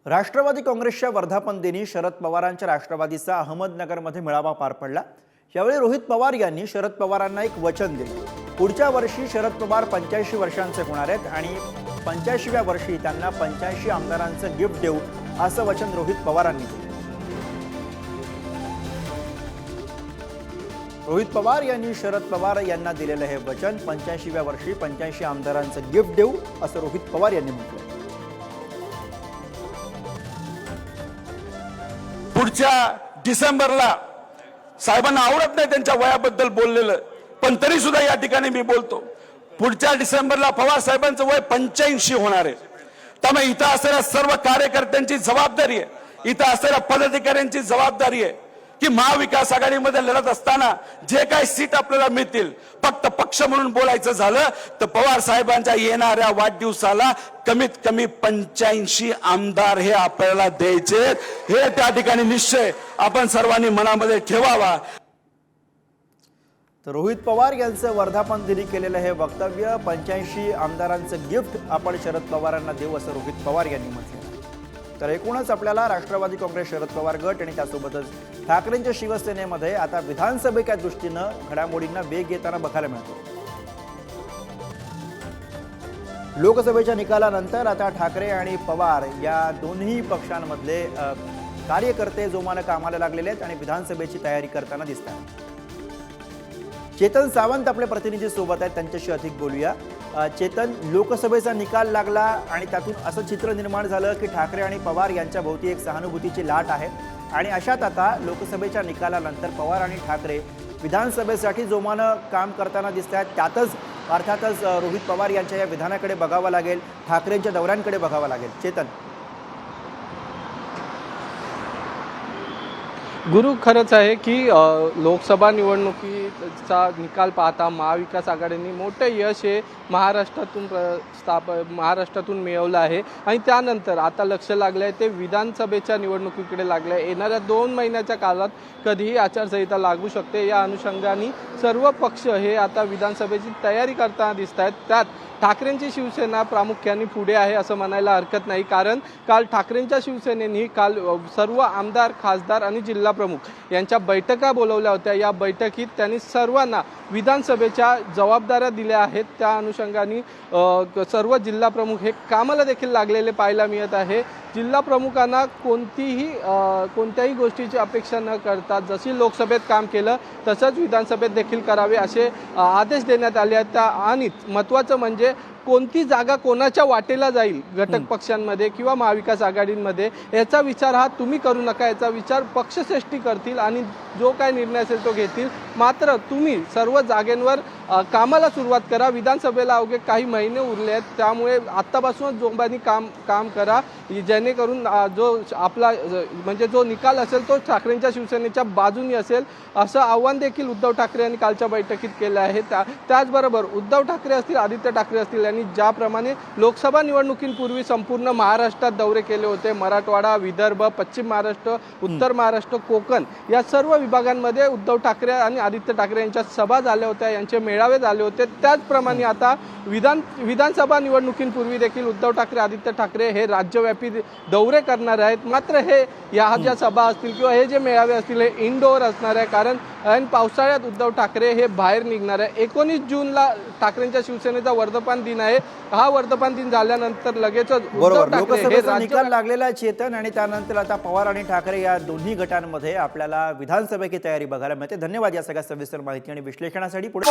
राष्ट्रवादी काँग्रेसच्या वर्धापन दिनी शरद पवारांच्या राष्ट्रवादीचा अहमदनगरमध्ये मेळावा पार पडला। यावेळी रोहित पवार यांनी शरद पवारांना एक वचन दिले। पुढच्या वर्षी शरद पवार 85 वर्षांचे होणार आहेत आणि 85व्या वर्षी त्यांना 85 आमदारांचं गिफ्ट देऊ असं वचन रोहित पवारांनी दिलं। रोहित पवार यांनी शरद पवार यांना दिलेलं हे वचन 85व्या वर्षी 85 आमदारांचं गिफ्ट देऊ असं रोहित पवार यांनी म्हटलं। पुढच्या डिसेंबरला साहेबांना आवडत नाही त्यांच्या वयाबद्दल बोललेलं, पण तरी सुद्धा या ठिकाणी मी बोलतो। पुढच्या डिसेंबरला पवार साहेबांचं वय 85 होणार आहे। त्यामुळे इथं असलेल्या सर्व कार्यकर्त्यांची जबाबदारी आहे, इथं असलेल्या पदाधिकाऱ्यांची जबाबदारी आहे की महाविकास आघाडीमध्ये लढत असताना जे काही सीट आपल्याला मिळतील, फक्त पक्ष म्हणून बोलायचं झालं तर पवार साहेबांच्या येणाऱ्या वाढदिवसाला कमीत कमी 85 आमदार हे आपल्याला द्यायचे, हे त्या ठिकाणी निश्चय आपण सर्वांनी मनामध्ये ठेवावा। तर रोहित पवार यांचं वर्धापन दिनी केलेलं हे वक्तव्य 85 आमदारांचं गिफ्ट आपण शरद पवारांना देऊ असं रोहित पवार यांनी म्हटलं। तर एकूणच आपल्याला राष्ट्रवादी काँग्रेस शरद पवार गट आणि त्यासोबतच ठाकरेंच्या शिवसेनेमध्ये आता विधानसभेच्या दृष्टीनं घडामोडींना वेग येताना बघायला मिळतो। लोकसभेच्या निकालानंतर आता ठाकरे आणि पवार या दोन्ही पक्षांमधले कार्यकर्ते जोमानं कामाला लागलेले आहेत आणि विधानसभेची तयारी करताना दिसतात। चेतन सावंत आपले प्रतिनिधी सोबत आहेत, त्यांच्याशी अधिक बोलूया। चेतन, लोकसभेचा निकाल लागला आणि त्यातून असं चित्र निर्माण झालं की ठाकरे आणि पवार यांच्या भोवती एक सहानुभूतीची लाट आहे आणि अशात आता लोकसभेच्या निकालानंतर पवार आणि ठाकरे विधानसभेसाठी जोमानं काम करताना दिसत आहेत। त्यातच अर्थातच रोहित पवार यांच्या या विधानाकडे बघावं लागेल, ठाकरेंच्या दौऱ्यांकडे बघावं लागेल। चेतन, गुरु, खरंच आहे की लोकसभा निवडणुकीचा निकाल पाहता महाविकास आघाडीने मोठे यश हे महाराष्ट्रातून मिळवलं आहे आणि त्यानंतर आता लक्ष लागलं आहे ते विधानसभेच्या निवडणुकीकडे लागलं आहे। येणाऱ्या 2 महिन्याच्या काळात कधीही आचारसंहिता लागू शकते, या अनुषंगाने सर्व पक्ष हे आता विधानसभेची तयारी करताना दिसत आहेत। त्यात ठाकरेंची शिवसेना प्रामुख्याने पुढे आहे असं म्हणायला हरकत नाही, कारण काल ठाकरेंच्या शिवसेनेने काल सर्व आमदार, खासदार आणि जिल्हा प्रमुख यांच्या बैठका बोलवल्या होत्या। या बैठकीत त्यांनी सर्वांना विधानसभेच्या जबाबदाऱ्या दिल्या आहेत। त्या अनुषंगाने सर्व जिल्हा प्रमुख हे कामाला देखील लागलेले पाहायला मिळत आहे। जिल्हा प्रमुखांना कोणत्याही गोष्टीची अपेक्षा न करता जशी लोकसभेत काम केलं तसंच विधानसभेत देखील करावे असे आदेश देण्यात आले आहेत। आणि महत्त्वाचं म्हणजे कोणती जागा कोणाच्या वाटेला जाईल घटक पक्षांमध्ये किंवा महाविकास आघाडींमध्ये याचा विचार हा तुम्ही करू नका, याचा विचार पक्षश्रेष्ठी करतील आणि जो काय निर्णय असेल तो घेतील। मात्र तुम्ही सर्व जागेंवर कामाला सुरुवात करा। विधानसभेला अवघे काही महिने उरले आहेत, त्यामुळे आत्तापासूनच जोमाने काम करा, जेणेकरून जो निकाल असेल तो ठाकरेंच्या शिवसेनेच्या बाजूने असेल असं आव्हान देखील उद्धव ठाकरे यांनी कालच्या बैठकीत केलं आहे। त्याचबरोबर उद्धव ठाकरे असतील, आदित्य ठाकरे असतील यांनी ज्याप्रमाणे लोकसभा निवडणुकींपूर्वी संपूर्ण महाराष्ट्रात दौरे केले होते, मराठवाडा, विदर्भ, पश्चिम महाराष्ट्र, उत्तर महाराष्ट्र, कोकण या सर्व विभागांमध्ये उद्धव ठाकरे आणि आदित्य ठाकरे यांच्या सभा झाल्या होत्या, यांचे मेळावे झाले होते। त्याचप्रमाणे आता विधानसभा निवडणुकींपूर्वी देखील उद्धव ठाकरे, आदित्य ठाकरे हे राज्यव्यापी दौरे करणार आहेत। मात्र हे या ज्या सभा असतील किंवा हे जे मेळावे असतील हे इनडोअर असणार आहे, कारण ऐन पावसाळ्यात उद्धव ठाकरे हे बाहेर निघणार आहे। 19 जूनला ठाकरेंच्या शिवसेनेचा वर्धापन दिन आहे। हा वर्धापन दिन झाल्यानंतर लगेचच लोकसभेचा निकाल लागलेला आहे चेतन, आणि त्यानंतर आता पवार आणि ठाकरे या दोन्ही गटांमध्ये आपल्याला विधानसभेची तयारी बघायला मिळते। धन्यवाद या सगळ्या सविस्तर माहिती आणि विश्लेषणासाठी। पुढे